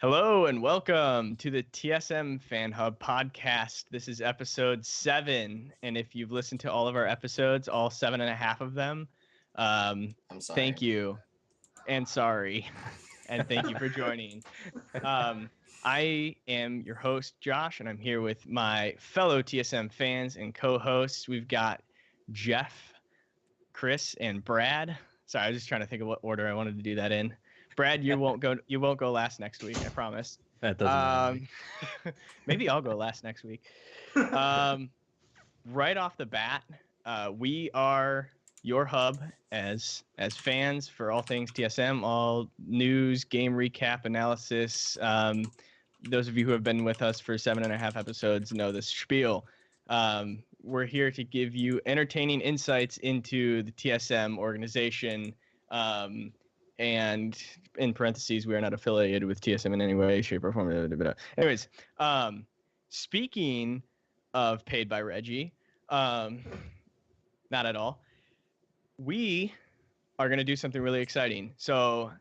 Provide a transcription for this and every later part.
Hello and welcome to the TSM FanHub podcast. This is episode 7, and if you've listened to all of our episodes, all 7.5 of them, I'm sorry. thank you and sorry, and thank you for joining. I am your host, Josh, and I'm here with my fellow TSM fans and co-hosts. We've got Jeff, Chris, and Brad. Sorry, I was just trying to think of what order I wanted to do that in. Brad, you won't go last next week, I promise. That doesn't matter. Maybe I'll go last next week. Right off the bat, we are your hub as fans for all things TSM, all news, game recap, analysis. Those of you who have been with us for 7.5 episodes know this spiel. We're here to give you entertaining insights into the TSM organization. And in parentheses, we are not affiliated with TSM in any way, shape, or form. Anyways, speaking of paid by Reggie, not at all. We are going to do something really exciting. So,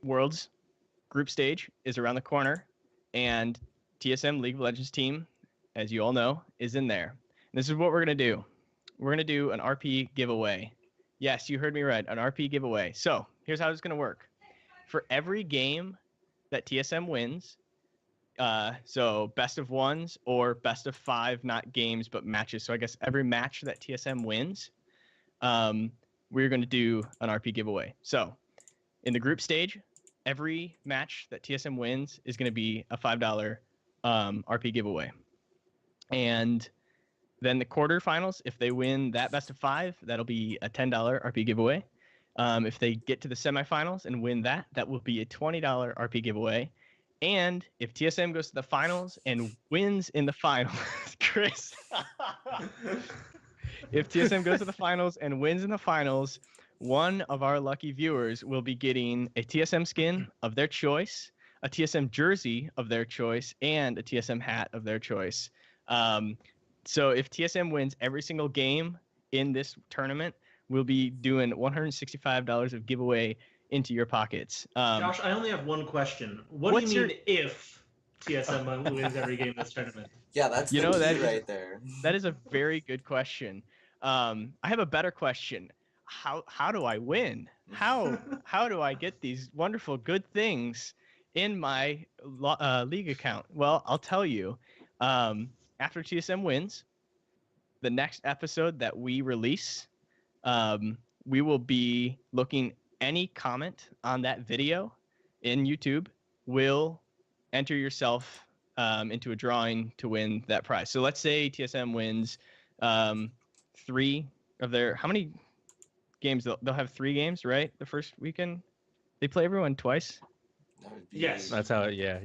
Worlds group stage is around the corner, and TSM League of Legends team, as you all know, is in there. And this is what we're going to do. We're going to do an RP giveaway. Yes, you heard me right, an RP giveaway. So here's how it's going to work. For every game that TSM wins, so best of ones or best of 5, not games, but matches. So I guess every match that TSM wins, we're going to do an RP giveaway. So in the group stage, every match that TSM wins is going to be a $5 RP giveaway. And then the quarterfinals, if they win that best of 5, that'll be a $10 RP giveaway. If they get to the semifinals and win that, that will be a $20 RP giveaway. And if TSM goes to the finals and wins in the finals, Chris, if TSM goes to the finals and wins in the finals, one of our lucky viewers will be getting a TSM skin of their choice, a TSM jersey of their choice, and a TSM hat of their choice. So if TSM wins every single game in this tournament, we'll be doing $165 of giveaway into your pockets. Josh, I only have one question. What do you mean if TSM wins every game in this tournament? Yeah, that's the key right there. That is a very good question. I have a better question. How do I win? How do I get these wonderful good things in my league account? Well, I'll tell you. After TSM wins, the next episode that we release, we will be looking any comment on that video in YouTube will enter yourself into a drawing to win that prize. So let's say TSM wins 3 of their, how many games? They'll have 3 games, right? The first weekend? They play everyone twice? Yes. That's how. Yeah.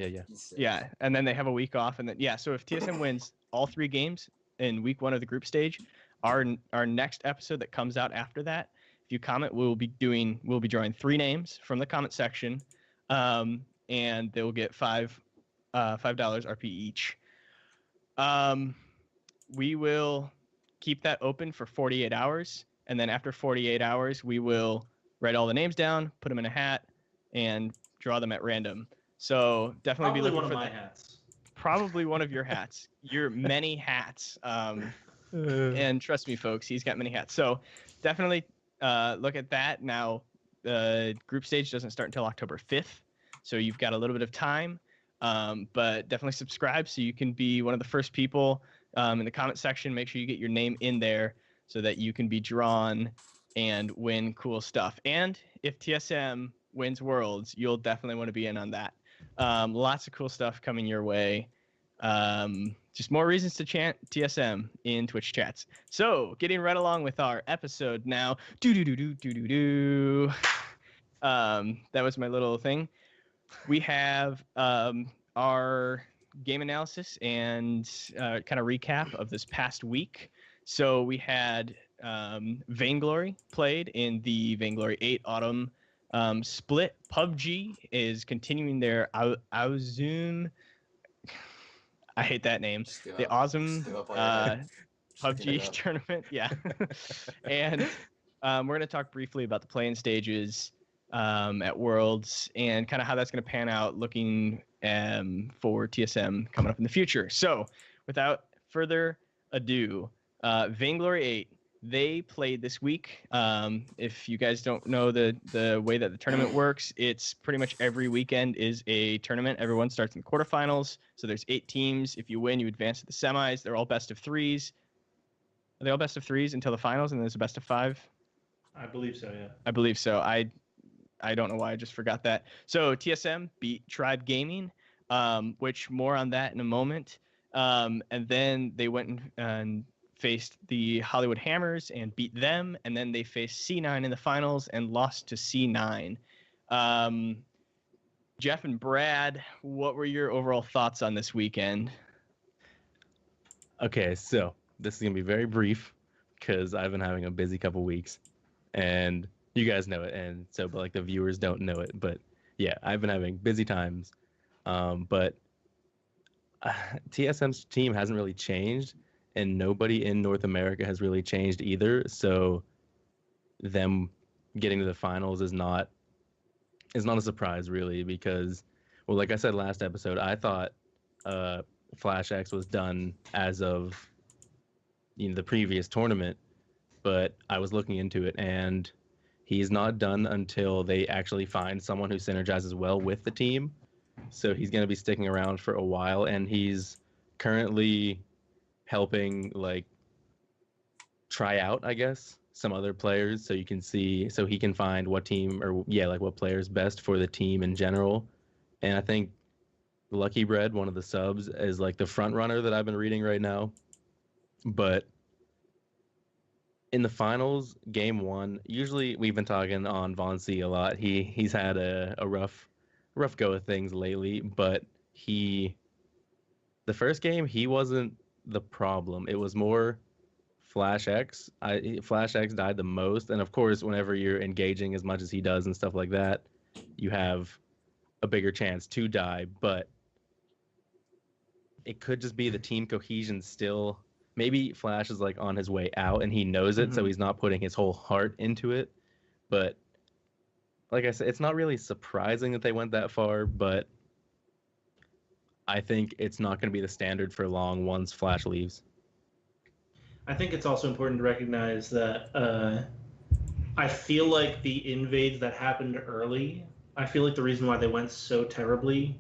Yeah, and then they have a week off, and then so if TSM wins all 3 games in week 1 of the group stage, our next episode that comes out after that, if you comment, we'll be drawing 3 names from the comment section, and they will get $5 RP each. We will keep that open for 48 hours, and then after 48 hours, we will write all the names down, put them in a hat, and draw them at random. So definitely Probably be looking one of for my that. hats. Probably one of your hats. Your many hats. And trust me, folks, he's got many hats. So definitely look at that. Now, the group stage doesn't start until October 5th, so you've got a little bit of time. But definitely subscribe so you can be one of the first people in the comment section. Make sure you get your name in there so that you can be drawn and win cool stuff. And if TSM wins Worlds, you'll definitely want to be in on that. Lots of cool stuff coming your way. Just more reasons to chant TSM in Twitch chats. So, getting right along with our episode now. That was my little thing. We have our game analysis and kind of recap of this past week. So we had Vainglory played in the Vainglory 8 Autumn split. PUBG is continuing their Awesome. I hate that name. The Awesome PUBG tournament. Yeah. And we're going to talk briefly about the play-in stages at Worlds, and kind of how that's going to pan out looking for TSM coming up in the future. So without further ado, Vainglory 8, they played this week. If you guys don't know the way that the tournament works, it's pretty much every weekend is a tournament. Everyone starts in the quarterfinals. So there's 8 teams. If you win, you advance to the semis. They're all best of 3s. Are they all best of 3s until the finals, and there's a best of 5? I believe so, yeah. I believe so. I don't know why I just forgot that. So TSM beat Tribe Gaming, which more on that in a moment. And then they went and faced the Hollywood Hammers and beat them. And then they faced C9 in the finals and lost to C9. Jeff and Brad, what were your overall thoughts on this weekend? Okay, so this is going to be very brief because I've been having a busy couple weeks. And you guys know it, and so, but like the viewers don't know it. But yeah, I've been having busy times. But TSM's team hasn't really changed, and nobody in North America has really changed either. So them getting to the finals is not a surprise really, because, well, like I said last episode, I thought Flash X was done as of the previous tournament, but I was looking into it, and he's not done until they actually find someone who synergizes well with the team. So he's going to be sticking around for a while, and he's currently helping try out, I guess, some other players so he can find what team what player is best for the team in general. And I think Lucky Bread, one of the subs, is the front runner that I've been reading right now. But in the finals, game 1, usually we've been talking on Von C a lot. He's had a rough go of things lately, but the first game, he wasn't the problem. It was more Flash X. Flash X died the most, and of course, whenever you're engaging as much as he does and stuff like that, you have a bigger chance to die, but it could just be the team cohesion still. Maybe Flash is on his way out and he knows it, so he's not putting his whole heart into it. But like I said, it's not really surprising that they went that far, but I think it's not going to be the standard for long once Flash leaves. I think it's also important to recognize that I feel like the invades that happened early, I feel like the reason why they went so terribly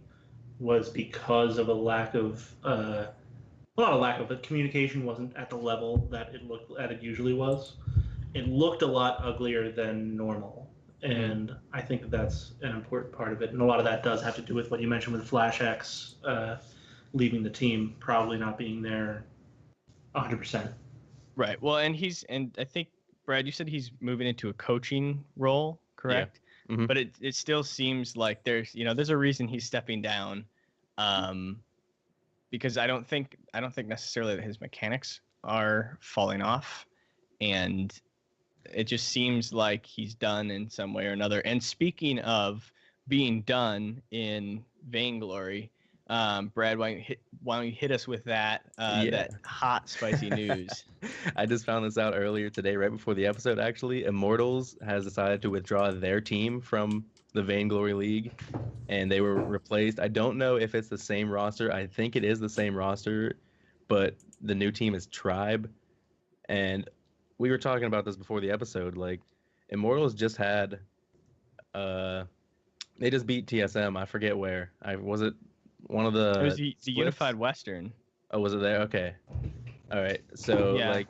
was because of a lack of not a lack of, but communication wasn't at the level that it usually was. It looked a lot uglier than normal, and I think that's an important part of it. And a lot of that does have to do with what you mentioned with Flash X leaving the team, probably not being there 100%. Right. Well, and I think, Brad, you said he's moving into a coaching role, correct? Yeah. Mm-hmm. But it still seems like there's a reason he's stepping down. Because I don't think necessarily that his mechanics are falling off, and it just seems like he's done in some way or another. And speaking of being done in Vainglory, Brad, why don't you hit us with that that hot spicy news? I just found this out earlier today, right before the episode. Actually, Immortals has decided to withdraw their team from the Vainglory League, and they were replaced. I don't know if it's the same roster. I think it is the same roster, but the new team is Tribe. And we were talking about this before the episode. Immortals just had they just beat TSM. I forget where. Was it one of the It was the Unified Western. Oh, was it there? Okay. All right. So yeah.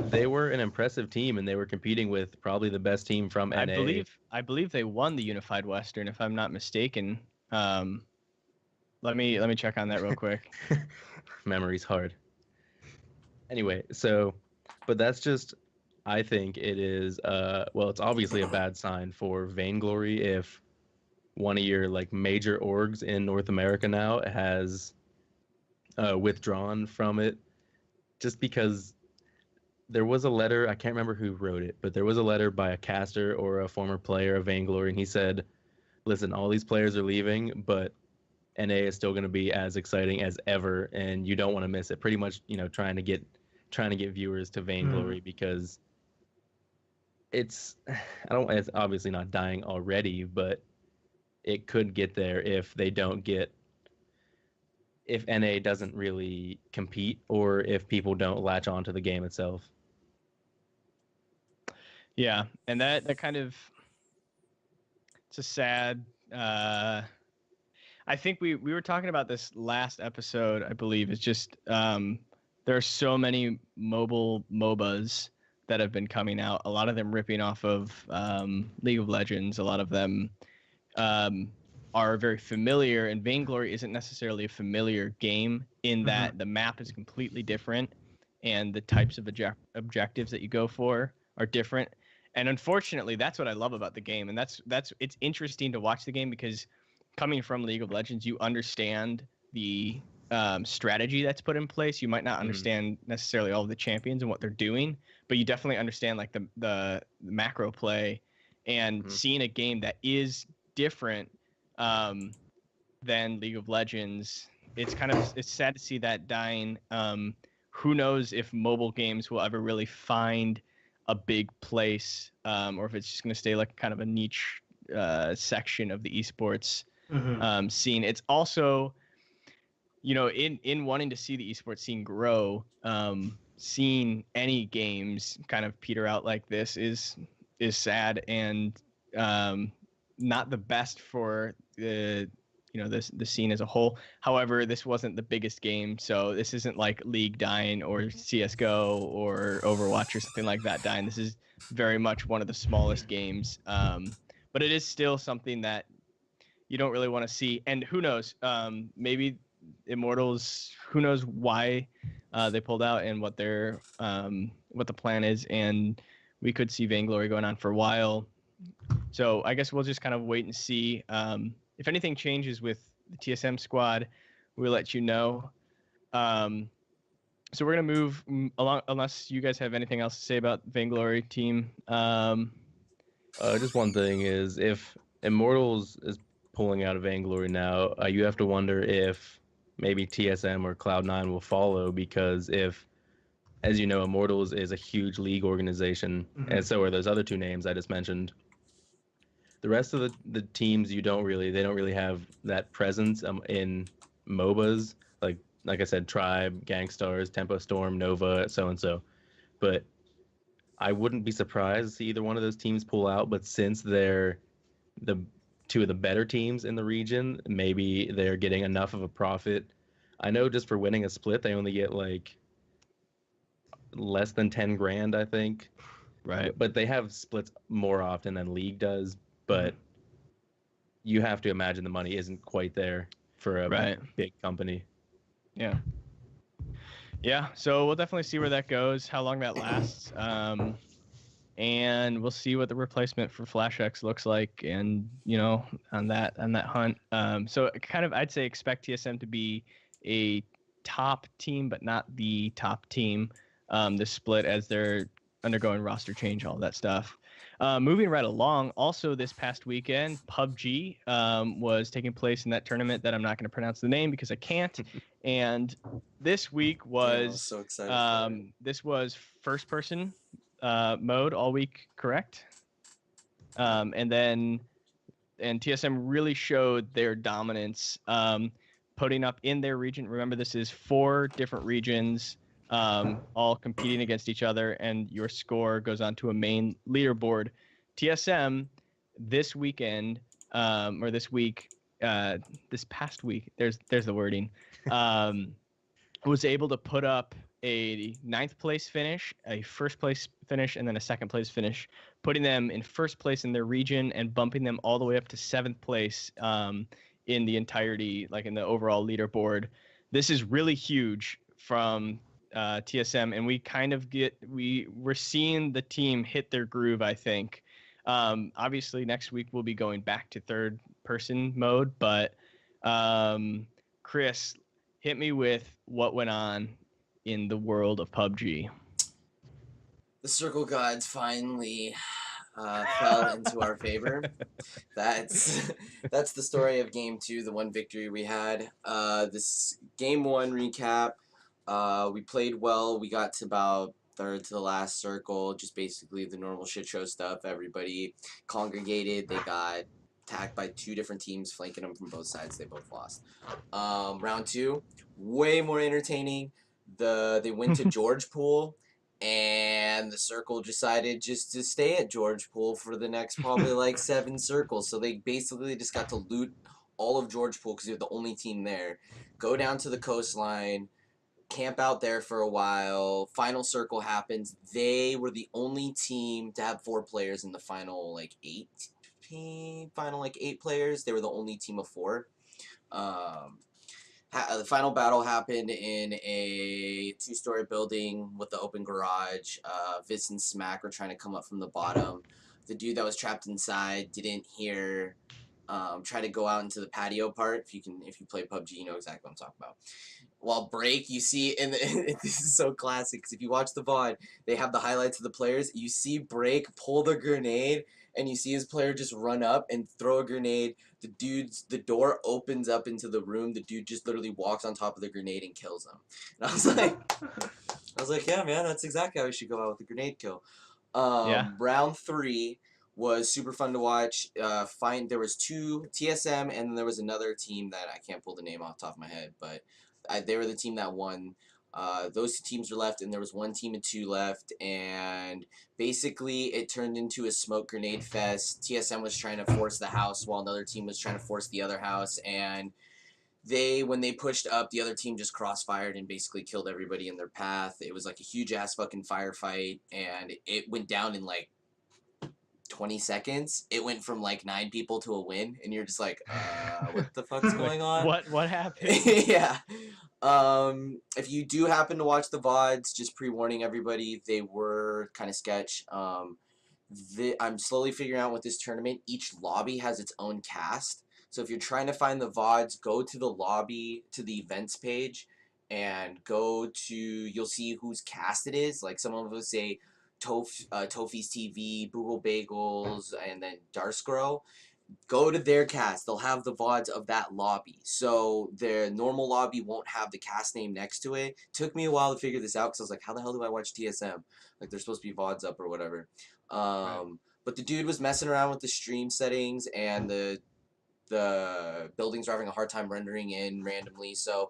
they were an impressive team, and they were competing with probably the best team from NA. I believe they won the Unified Western, if I'm not mistaken. Let me check on that real quick. Memory's hard. Anyway, but that's just, I think it is it's obviously a bad sign for Vainglory if one of your major orgs in North America now has withdrawn from it. Just because there was a letter, I can't remember who wrote it, but there was a letter by a caster or a former player of Vainglory, and he said, listen, all these players are leaving, but NA is still going to be as exciting as ever, and you don't want to miss it. Pretty much, trying to get viewers to Vainglory, because it's it's obviously not dying already, but it could get there if they don't get if NA doesn't really compete or if people don't latch on to the game itself. Yeah, and that kind of, it's a sad. I think we were talking about this last episode, I believe. It's just there are so many mobile MOBAs that have been coming out. A lot of them ripping off of League of Legends. A lot of them are very familiar, and Vainglory isn't necessarily a familiar game in that the map is completely different and the types of objectives that you go for are different. And unfortunately, that's what I love about the game. And that's it's interesting to watch the game because coming from League of Legends, you understand the strategy that's put in place. You might not understand necessarily all of the champions and what they're doing, but you definitely understand like the macro play, and seeing a game that is different than League of Legends. It's sad to see that dying. Who knows if mobile games will ever really find a big place, or if it's just going to stay like kind of a niche section of the esports scene. It's also, in wanting to see the esports scene grow, seeing any games kind of peter out like this is sad and not the best for the scene as a whole. However, this wasn't the biggest game, so this isn't like League dying or CSGO or Overwatch or something like that dying. This is very much one of the smallest games, but it is still something that you don't really want to see. And who knows, maybe Immortals, who knows why they pulled out and what their what the plan is, and we could see Vainglory going on for a while. So I guess we'll just kind of wait and see. If anything changes with the TSM squad, we'll let you know. So we're going to move along, unless you guys have anything else to say about Vainglory team. Just one thing is, if Immortals is pulling out of Vainglory now, you have to wonder if maybe TSM or Cloud9 will follow, because if, as you know, Immortals is a huge league organization, and so are those other two names I just mentioned. The rest of the teams, they don't really have that presence in MOBAs, like I said, Tribe, Gangstars, Tempo Storm, Nova, so and so. But I wouldn't be surprised to see either one of those teams pull out. But since they're the two of the better teams in the region, maybe they're getting enough of a profit. I know just for winning a split, they only get like less than 10 grand, I think. Right. But they have splits more often than League does. But you have to imagine the money isn't quite there for a big company. Yeah. Yeah, so we'll definitely see where that goes, how long that lasts. And we'll see what the replacement for FlashX looks like, and on that hunt. So kind of, I'd say expect TSM to be a top team, but not the top team. This split, as they're undergoing roster change, all that stuff. Moving right along, also this past weekend, PUBG was taking place in that tournament that I'm not going to pronounce the name because I can't. And this week was so excited. This was first person mode all week, correct? And TSM really showed their dominance, putting up in their region. Remember, this is 4 different regions, all competing against each other, and your score goes onto a main leaderboard. TSM this weekend, or this week, this past week, there's the wording, was able to put up a 9th place finish, a 1st place finish, and then a 2nd place finish, putting them in 1st place in their region and bumping them all the way up to 7th place in the entirety, like in the overall leaderboard. This is really huge from TSM, and we're seeing the team hit their groove, I think. Obviously next week we'll be going back to 3rd person mode, but Chris, hit me with what went on in the world of PUBG. The circle gods finally fell into our favor. That's the story of game 2, the one victory we had. This game 1 recap. We played well. We got to about third to the last circle, just basically the normal shit show stuff. Everybody congregated. They got attacked by 2 different teams, flanking them from both sides. They both lost. Round 2, way more entertaining. They went to George Pool, and the circle decided just to stay at George Pool for the next probably like 7 circles. So they basically just got to loot all of George Pool because they're the only team there. Go down to the coastline, camp out there for a while. Final circle happens. They were the only team to have 4 players in the final like 8 players. They were the only team of 4. The final battle happened in a 2-story building with the open garage. Vis and Smack were trying to come up from the bottom. The dude that was trapped inside didn't hear. Try to go out into the patio part. If you play PUBG, you know exactly what I'm talking about. While Break, you see, this is so classic, because if you watch the VOD, they have the highlights of the players. You see Break pull the grenade, and you see his player just run up and throw a grenade. The door opens up into the room. The dude just literally walks on top of the grenade and kills him. And I was like, yeah, man, that's exactly how we should go out with a grenade kill. Round 3 was super fun to watch. There was 2 TSM, and then there was another team that I can't pull the name off the top of my head, but they were the team that won. Those 2 teams were left, and there was 1 team of 2 left, and basically it turned into a smoke grenade fest. TSM was trying to force the house while another team was trying to force the other house, and when they pushed up, the other team just crossfired and basically killed everybody in their path. It was like a huge ass fucking firefight, and it went down in like 20 seconds. It went from like 9 people to a win, and you're just like, what the fuck's going on? What happened? Yeah. If you do happen to watch the VODs, just pre-warning everybody, they were kind of sketch. I'm slowly figuring out with this tournament, each lobby has its own cast. So if you're trying to find the VODs, go to the lobby, to the events page, and you'll see whose cast it is. Like some of us say Tofi's TV, Boogle Bagels, and then Darskro. Go to their cast. They'll have the VODs of that lobby. So their normal lobby won't have the cast name next to it. Took me a while to figure this out because I was like, how the hell do I watch TSM? Like, they're supposed to be VODs up or whatever. But the dude was messing around with the stream settings, and the buildings were having a hard time rendering in randomly. So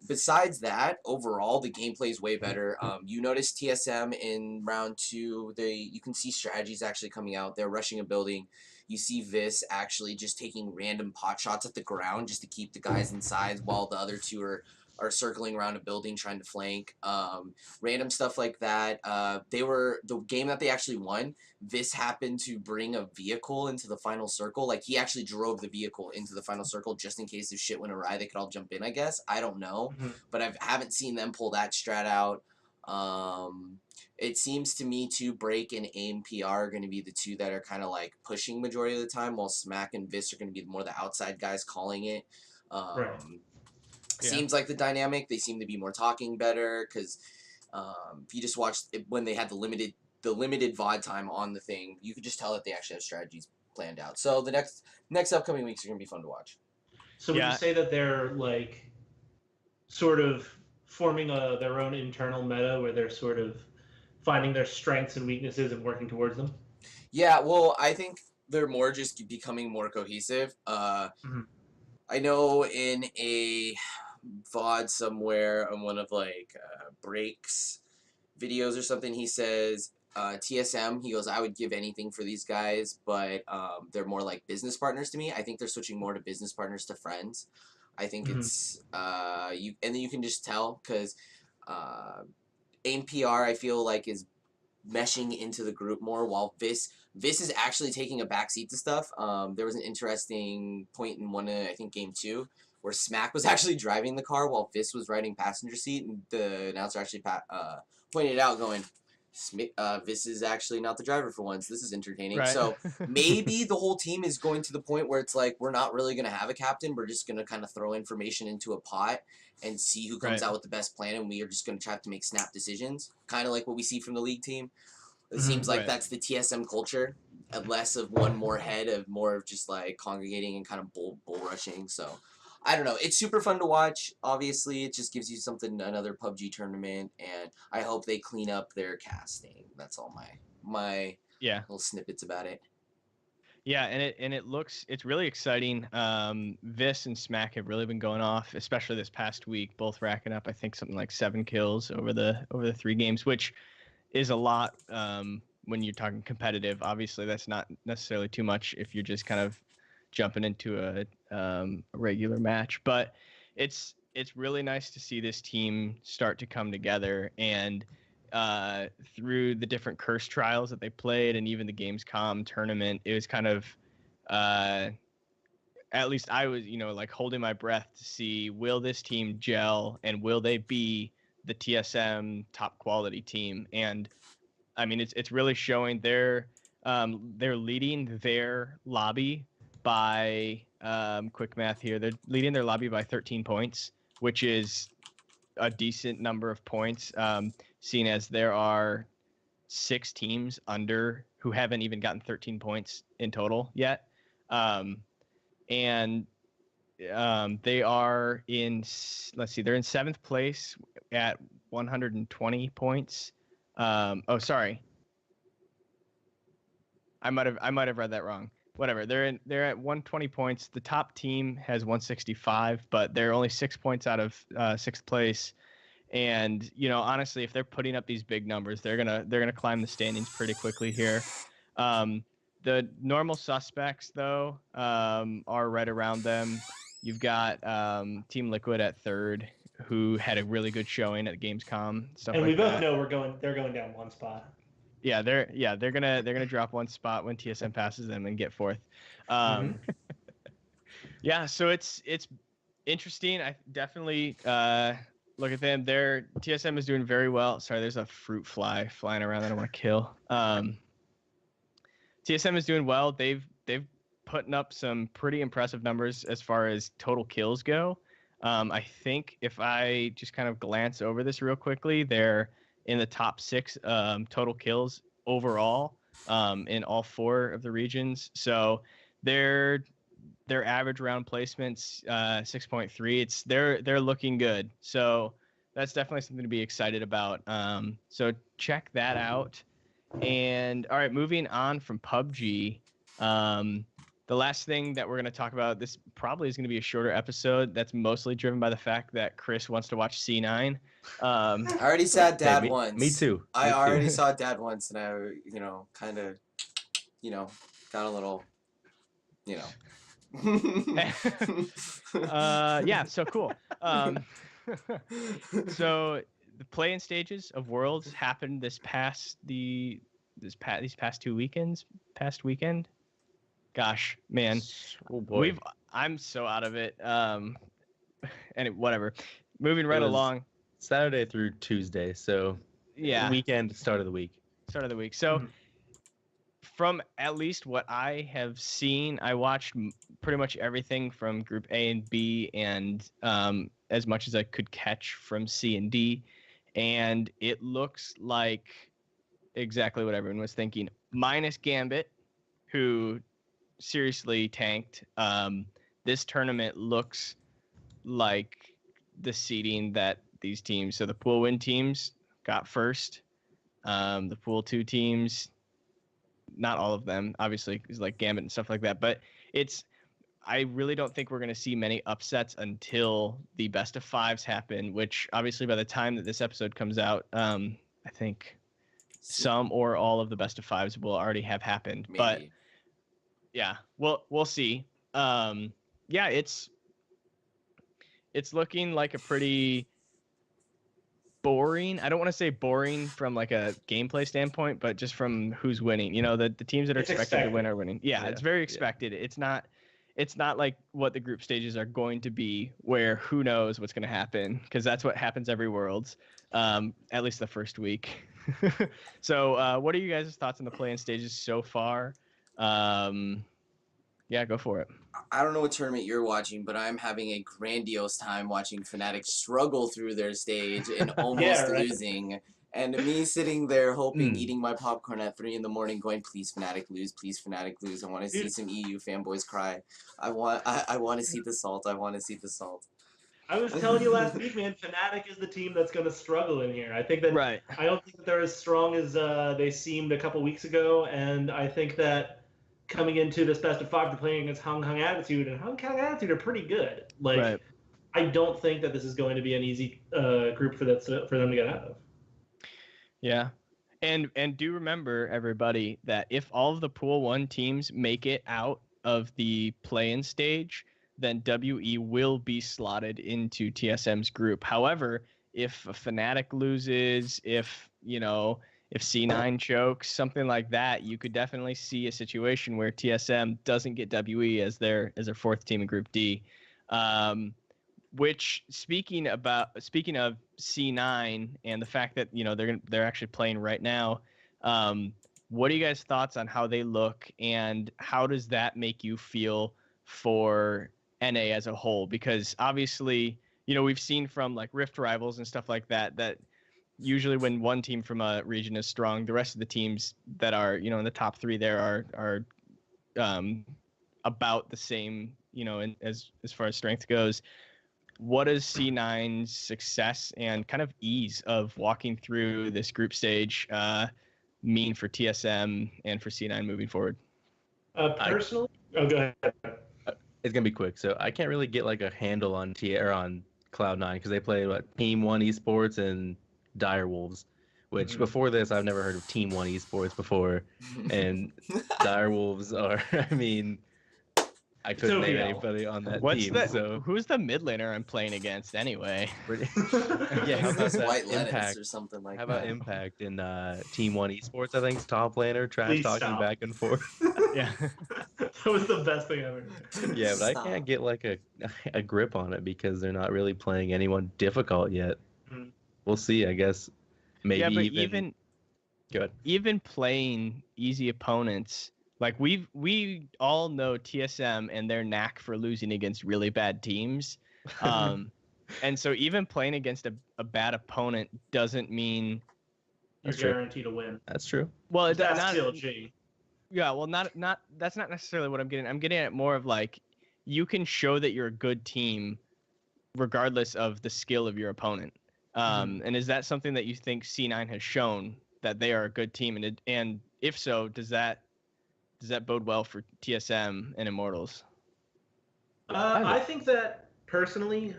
besides that, overall, the gameplay is way better. You notice TSM in round 2, you can see strategies actually coming out. They're rushing a building. You see Vis actually just taking random pot shots at the ground just to keep the guys inside while the other 2 are circling around a building trying to flank. Random stuff like that. The game that they actually won, Vis happened to bring a vehicle into the final circle. Like, he actually drove the vehicle into the final circle just in case if shit went awry, they could all jump in, I guess. I don't know. But I haven't seen them pull that strat out. It seems to me too, Break and Aim PR are going to be the 2 that are kind of like pushing majority of the time, while Smack and Vis are going to be more the outside guys calling it. Seems like the dynamic, they seem to be more talking better, because if you just watched when they had the limited VOD time on the thing, you could just tell that they actually have strategies planned out. So the next upcoming weeks are going to be fun to watch. So would you say that they're like sort of forming their own internal meta where they're sort of finding their strengths and weaknesses and working towards them? Yeah, well, I think they're more just becoming more cohesive. I know in a VOD somewhere on one of like Break's videos or something, he says TSM, he goes, I would give anything for these guys, but they're more like business partners to me. I think they're switching more to business partners to friends. I think it's and then you can just tell, because Aim PR, I feel like, is meshing into the group more, while Vis is actually taking a backseat to stuff. There was an interesting point in I think game 2, where Smack was actually driving the car while Vis was riding passenger seat, and the announcer actually pointed it out, going, Vis is actually not the driver for once. This is entertaining. Right. So maybe the whole team is going to the point where it's like, we're not really going to have a captain. We're just going to kind of throw information into a pot and see who comes out with the best plan, and we are just going to try to make snap decisions, kind of like what we see from the league team. It seems like that's the TSM culture, less of one more head, of more of just like congregating and kind of bull rushing. So I don't know. It's super fun to watch. Obviously, it just gives you something, another PUBG tournament, and I hope they clean up their casting. That's all my Yeah. little snippets about it. Yeah, and it's really exciting. Vis and Smack have really been going off, especially this past week, both racking up I think something like 7 kills over the 3 games, which is a lot when you're talking competitive. Obviously, that's not necessarily too much if you're just kind of jumping into a regular match, but it's really nice to see this team start to come together, and through the different curse trials that they played and even the Gamescom tournament, it was kind of at least I was, like holding my breath to see, will this team gel and will they be the TSM top quality team? And I mean, it's really showing. They're leading their lobby by quick math here. They're leading their lobby by 13 points, which is a decent number of points, seeing as there are 6 teams under who haven't even gotten 13 points in total yet. And they are in, let's see, they're in 7th place at 120 points. Oh, sorry. I might have read that wrong. Whatever. They're at 120 points. The top team has 165, but they're only 6 points out of 6th place. And honestly, if they're putting up these big numbers, they're gonna climb the standings pretty quickly here. The normal suspects though are right around them. You've got Team Liquid at 3rd, who had a really good showing at Gamescom. Stuff and like we both that. know they're going down 1 spot. Yeah, they're gonna drop 1 spot when TSM passes them and get 4th. Yeah, so it's interesting. I definitely look at them. Their TSM is doing very well. Sorry, there's a fruit fly flying around that I want to kill. TSM is doing well. They've putting up some pretty impressive numbers as far as total kills go. I think if I just kind of glance over this real quickly, they're in the top 6 total kills overall in all 4 of the regions. So their average round placements 6.3. They're looking good. So that's definitely something to be excited about. So check that out. And all right, moving on from PUBG. The last thing that we're going to talk about, this probably is going to be a shorter episode. That's mostly driven by the fact that Chris wants to watch C9. I already saw Dad once. Me too. I already saw Dad once, and I, kind of, got a little, Yeah, so cool. So the play-in stages of Worlds happened these past 2 weekends. Past weekend. Gosh, man. Oh boy. I'm so out of it. And whatever. Moving right along. Saturday through Tuesday, so yeah. Weekend, start of the week. Start of the week. So from at least what I have seen, I watched pretty much everything from Group A and B, and as much as I could catch from C and D, and it looks like exactly what everyone was thinking, minus Gambit, who seriously tanked. This tournament looks like the seeding that these teams, so the pool win teams got first. The pool 2 teams, not all of them, obviously, is like Gambit and stuff like that, but I really don't think we're going to see many upsets until the best of 5s happen, which obviously by the time that this episode comes out, I think some or all of the best of 5s will already have happened. Maybe. But yeah, we'll see. Yeah, it's looking like a pretty boring. I don't want to say boring from like a gameplay standpoint, but just from who's winning. The teams that are expected to win are winning. Yeah, it's very expected. Yeah. It's not like what the group stages are going to be, where who knows what's going to happen, because that's what happens every Worlds, at least the first week. So what are you guys' thoughts on the play-in stages so far? Yeah, go for it. I don't know what tournament you're watching, but I'm having a grandiose time watching Fnatic struggle through their stage and almost losing. And me sitting there hoping, eating my popcorn at 3 in the morning, going, "Please, Fnatic lose! Please, Fnatic lose! I want to see some EU fanboys cry. I want to see the salt. I want to see the salt." I was telling you last week, man, Fnatic is the team that's going to struggle in here. I think that I don't think that they're as strong as they seemed a couple weeks ago, and I think that coming into this best of 5, they're playing against Hung Attitude, and Hung Attitude are pretty good. Like, I don't think that this is going to be an easy group for them to get out of. Yeah. And do remember, everybody, that if all of the Pool 1 teams make it out of the play-in stage, then WE will be slotted into TSM's group. However, if a Fnatic loses, if C9 chokes, something like that, you could definitely see a situation where TSM doesn't get WE as their 4th team in Group D. Which, speaking of C9 and the fact that they're actually playing right now, what are you guys' thoughts on how they look, and how does that make you feel for NA as a whole? Because obviously, we've seen from like Rift Rivals and stuff like that usually when one team from a region is strong, the rest of the teams that are in the top 3 there are about the same, as far as strength goes. What does C9's success and kind of ease of walking through this group stage mean for TSM and for C9 moving forward? Personally, go ahead. It's gonna be quick, so I can't really get like a handle on on Cloud9 because they play Team 1 Esports and Direwolves, which before this I've never heard of Team 1 Esports before, and Direwolves are, I mean, I couldn't name anybody on that team. So who's the mid laner I'm playing against anyway? Yeah, how about that White Impact or something like How about Impact in Team 1 Esports? I think top laner, trash talking back and forth. Yeah, that was the best thing ever. Yeah, but I can't get like a grip on it because they're not really playing anyone difficult yet. We'll see, I guess. Maybe even playing easy opponents. Like we all know TSM and their knack for losing against really bad teams. And so even playing against a bad opponent doesn't mean you're guaranteed to win. That's true. Well, that's not CLG. Yeah, well, not that's not necessarily what I'm getting. I'm getting at more of like you can show that you're a good team regardless of the skill of your opponent. And is that something that you think C9 has shown, that they are a good team? And if so, does that bode well for TSM and Immortals? I think that personally,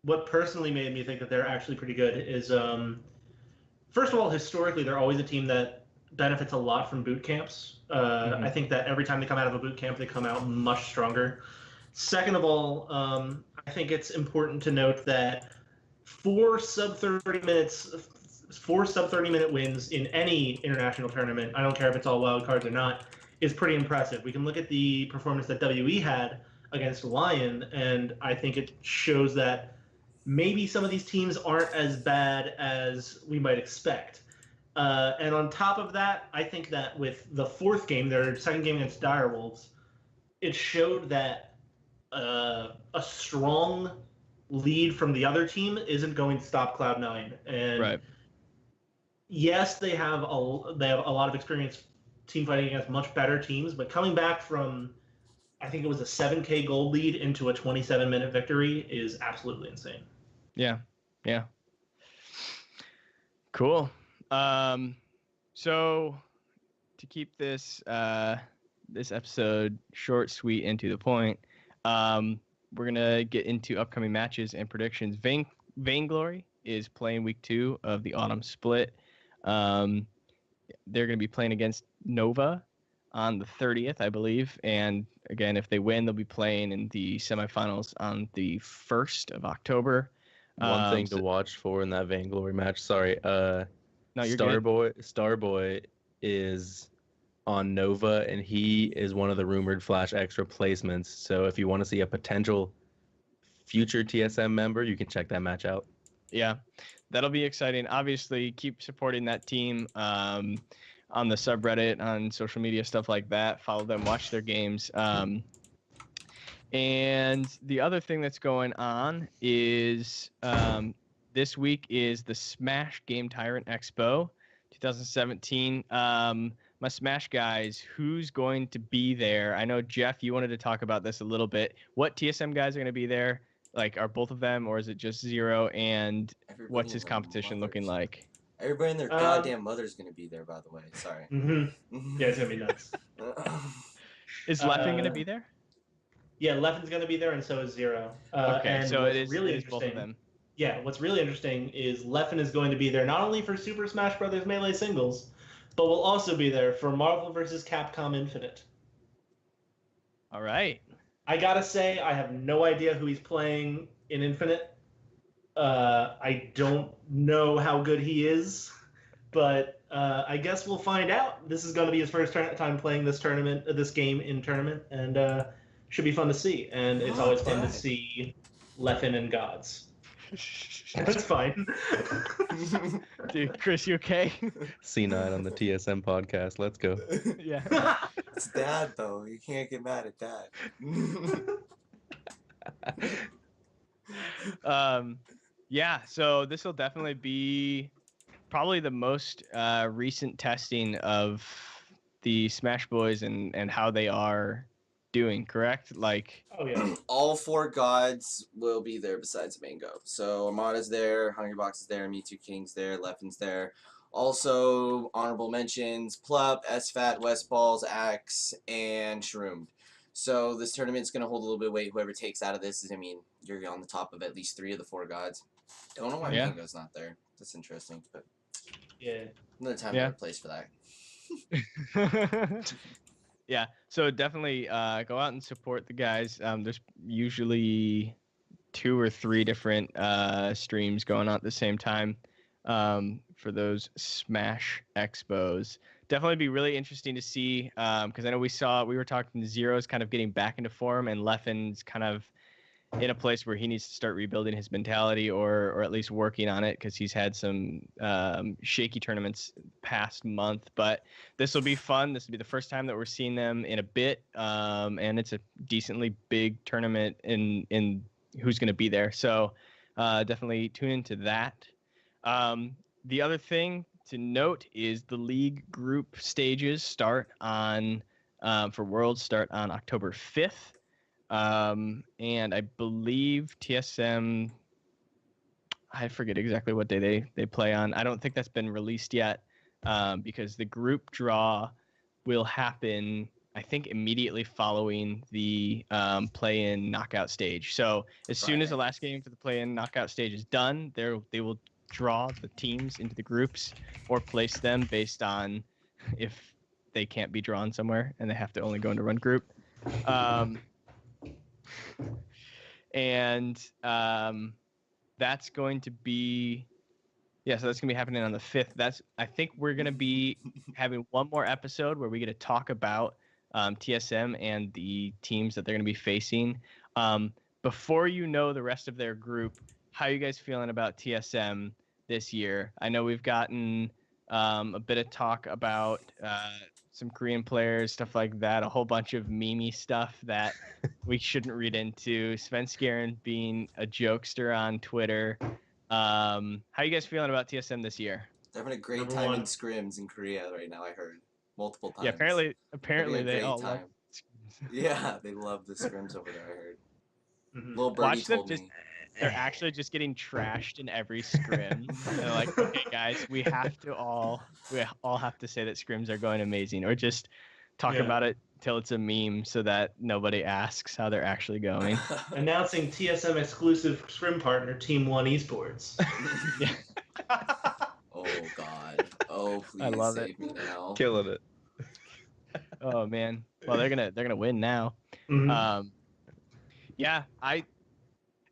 what personally made me think that they're actually pretty good is, first of all, historically, they're always a team that benefits a lot from boot camps. I think that every time they come out of a boot camp, they come out much stronger. Second of all, I think it's important to note that 4 sub-30 minute wins in any international tournament, I don't care if it's all wild cards or not, is pretty impressive. We can look at the performance that WE had against Lion, and I think it shows that maybe some of these teams aren't as bad as we might expect. And on top of that, I think that with the 4th game, their 2nd game against Direwolves, it showed that a strong lead from the other team isn't going to stop Cloud9. And yes, they have a lot of experience team fighting against much better teams, but coming back from, I think it was a 7K gold lead into a 27-minute victory is absolutely insane. Yeah. Cool. So to keep this this episode short, sweet, and to the point, we're gonna get into upcoming matches and predictions. Vainglory is playing week 2 of the autumn split. They're gonna be playing against Nova on the 30th, I believe. And again, if they win, they'll be playing in the semifinals on the 1st of October. One thing to watch for in that Vainglory match. Sorry, no, you're Starboy is on Nova, and he is one of the rumored Flash X replacements. So if you want to see a potential future TSM member, you can check that match out. Yeah, that'll be exciting. Obviously, keep supporting that team on the subreddit, on social media, stuff like that. Follow them, watch their games. And the other thing that's going on is this week is the Smash Game Tyrant Expo 2017. My Smash guys, who's going to be there? I know, Jeff, you wanted to talk about this a little bit. What TSM guys are going to be there? Like, are both of them, or is it just Zero? And Everybody what's and his their competition looking mothers. like? Everybody and their goddamn mother's gonna be there, by the way. Sorry. Yeah, it's gonna be nuts. Is Leffen going to be there? Yeah, Leffen's gonna be there, and so is Zero. Okay, and so what's it is really both of interesting. them. Yeah, what's really interesting is Leffen is going to be there not only for Super Smash Bros. Melee singles, but will also be there for Marvel vs. Capcom Infinite. All right. I gotta say, I have no idea who he's playing in Infinite. I don't know how good he is, but I guess we'll find out. This is going to be his first time playing this game in tournament, and should be fun to see. And it's always fun to see Leffen and Gods. That's fine. Dude, Chris, you okay? C9 on the TSM podcast. Let's go. Yeah. It's Dad, though. You can't get mad at Dad. Yeah, so this will definitely be probably the most recent testing of the Smash Boys and how they are doing, correct? Like, Oh yeah. All 4 gods will be there besides Mango. So Armada's there, Hungrybox is there, Me2 King's there, Leffen's there. Also, honorable mentions, Plup, SFAT, Westballs, Axe, and Shroomed. So this tournament's going to hold a little bit of weight. Whoever takes out of this is, I mean, you're on the top of at least 3 of the 4 gods. Don't know why Mango's not there. That's interesting, but Yeah. another time, another place for that. Yeah, so definitely go out and support the guys. There's usually 2 or 3 different streams going on at the same time for those Smash Expos. Definitely be really interesting to see because I know we were talking to Zero's kind of getting back into form, and Leffen's kind of in a place where he needs to start rebuilding his mentality or at least working on it because he's had some shaky tournaments past month. But this will be fun. This will be the first time that we're seeing them in a bit, and it's a decently big tournament in who's going to be there. So definitely tune into that. The other thing to note is the league group stages start on for Worlds start on October 5th. And I believe TSM, I forget exactly what day they play on. I don't think that's been released yet because the group draw will happen, I think, immediately following the play-in knockout stage. So as soon as the last game for the play-in knockout stage is done, they will draw the teams into the groups or place them based on if they can't be drawn somewhere and they have to only go into one group. And that's going to be so that's gonna be happening on the 5th. I think we're gonna be having one more episode where we get to talk about TSM and the teams that they're gonna be facing. Before you know the rest of their group, how are you guys feeling about TSM this year? I know we've gotten a bit of talk about some Korean players, stuff like that, a whole bunch of meme stuff that we shouldn't read into. Svenskeren being a jokester on Twitter. How are you guys feeling about TSM this year? They're having a great time in scrims in Korea right now, I heard. Multiple times. Yeah, apparently they all love Yeah, they love the scrims over there, I heard. Mm-hmm. Little birdie told me. They're actually just getting trashed in every scrim. They're like, okay, guys, we all have to say that scrims are going amazing, or just talk about it till it's a meme so that nobody asks how they're actually going. Announcing TSM exclusive scrim partner, Team One Esports. Oh God! Oh please I love save me now. Killing it. Oh man! Well, they're gonna win now. Mm-hmm.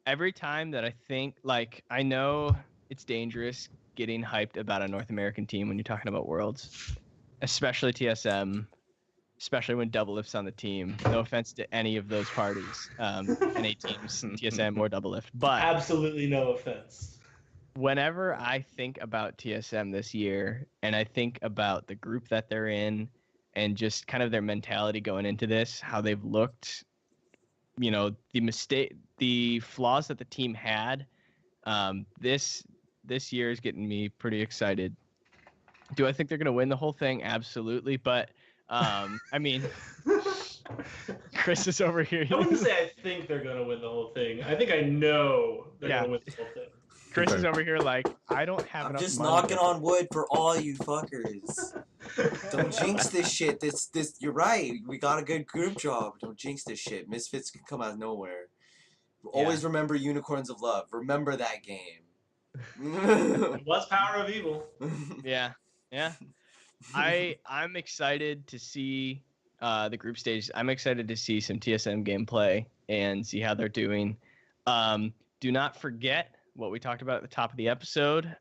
Every time that I think, like, I know it's dangerous getting hyped about a North American team when you're talking about Worlds, especially TSM, especially when Double Lift's on the team. No offense to any of those parties, NA teams, TSM or Double Lift, but absolutely no offense. Whenever I think about TSM this year and I think about the group that they're in and just kind of their mentality going into this, how they've looked, the flaws that the team had, this this year is getting me pretty excited. Do I think they're gonna win the whole thing? Absolutely, but I mean, Chris is over here. I wouldn't say I think they're gonna win the whole thing. I think I know they're gonna win the whole thing. Chris is over here like, I don't have enough just money. knocking on wood for all you fuckers. Don't jinx this shit. This you're right. We got a good group job. Don't jinx this shit. Misfits can come out of nowhere. Always remember Unicorns of Love. Remember that game. What's Power of Evil? Yeah. I'm excited to see the group stage. I'm excited to see some TSM gameplay and see how they're doing. Do not forget what we talked about at the top of the episode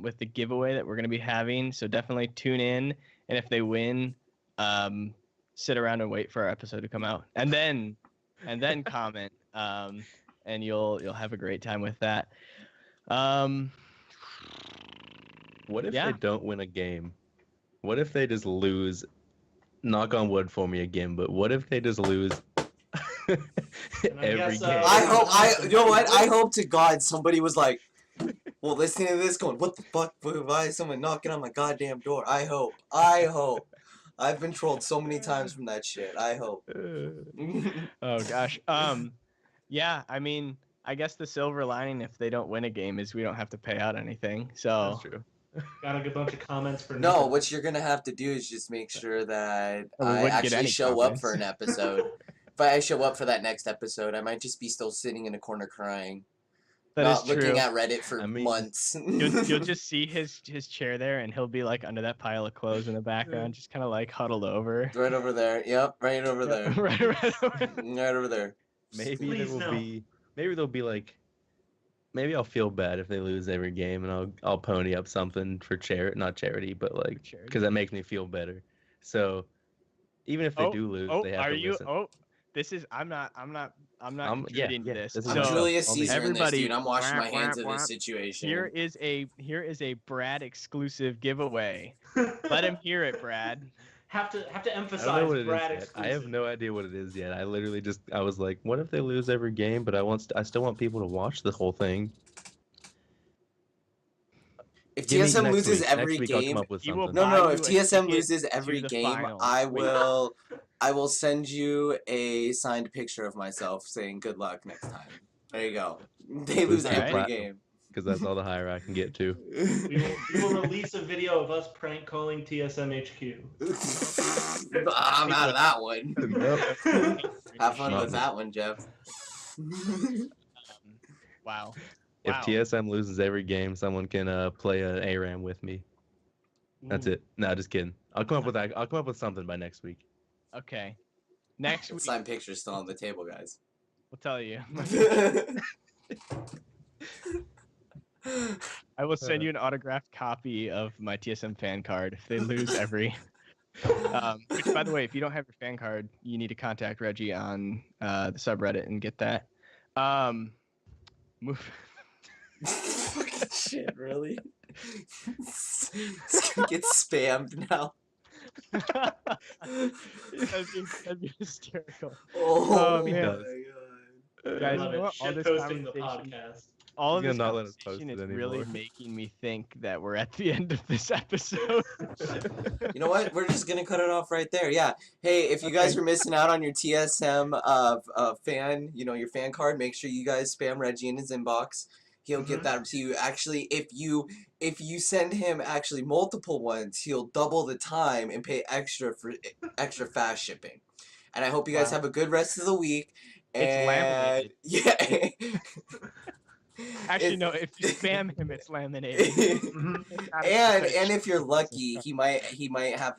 with the giveaway that we're going to be having. So definitely tune in, and if they win, sit around and wait for our episode to come out, and then comment, and you'll have a great time with that. What if they don't win a game? What if they just lose? Knock on wood for me again, but what if they just lose every game? You know what? I hope to God somebody was like, well, listening to this going, what the fuck? Why is someone knocking on my goddamn door? I hope. I've been trolled so many times from that shit. I hope. Oh, gosh. Yeah, I mean, I guess the silver lining if they don't win a game is we don't have to pay out anything. So That's true. Got a bunch of comments for No, what you're gonna have to do is just make sure that we I wouldn't get actually any show comments. up for an episode. If I show up for that next episode, I might just be still sitting in a corner crying. that not is true. looking at Reddit for months. You'll just see his chair there, and he'll be like under that pile of clothes in the background, just kind of like huddled over. Right over there. Yep, right over there. right over. Right over there. Maybe there'll be like, maybe I'll feel bad if they lose every game, and I'll pony up something for not charity, but like because that makes me feel better. So even if they do lose, they have to listen. This is I'm not contributing to this. I'm Julius Caesar in this, everybody, dude. I'm washing my hands of this situation. Here is a Brad exclusive giveaway. Let him hear it, Brad. Have to emphasize I don't know what it Brad is exclusive. yet. I have no idea what it is yet. I literally I was like, what if they lose every game? But I still want people to watch the whole thing. If TSM loses every game, if TSM loses every game, I will send you a signed picture of myself saying good luck next time. There you go. They lose every game. Because that's all the higher I can get to. We will release a video of us prank calling TSM HQ. I'm out of that one. Have fun with that one, Jeff. Wow. If TSM loses every game, someone can play an ARAM with me. That's it. No, just kidding. I'll come up with that. I'll come up with something by next week. Okay. Next week. Signed picture's still on the table, guys. We'll tell you. I will send you an autographed copy of my TSM fan card if they lose every. Which, by the way, if you don't have your fan card, you need to contact Reggie on the subreddit and get that. Fucking shit, really? It's gonna get spammed now. That'd be hysterical. Oh man. God. Guys, you know what? All this posting the conversation, podcast. all of this not let us post conversation it is anymore. really making me think that we're at the end of this episode. You know what? We're just gonna cut it off right there. Yeah. Hey, if you guys are missing out on your TSM fan, your fan card, make sure you guys spam Reggie in his inbox. He'll get that to you. Actually, if you send him actually multiple ones, he'll double the time and pay extra for extra fast shipping. And I hope you guys have a good rest of the week. It's laminated. Yeah. Actually, no. If you spam him, it's laminated. and if you're lucky, he might have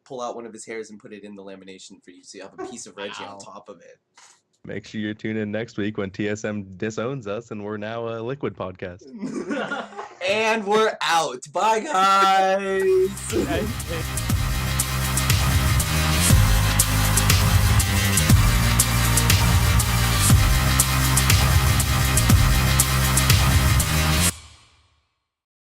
pull out one of his hairs and put it in the lamination for you, so you have a piece of Reggie on top of it. Make sure you tune in next week when TSM disowns us and we're now a Liquid podcast. And we're out. Bye, guys.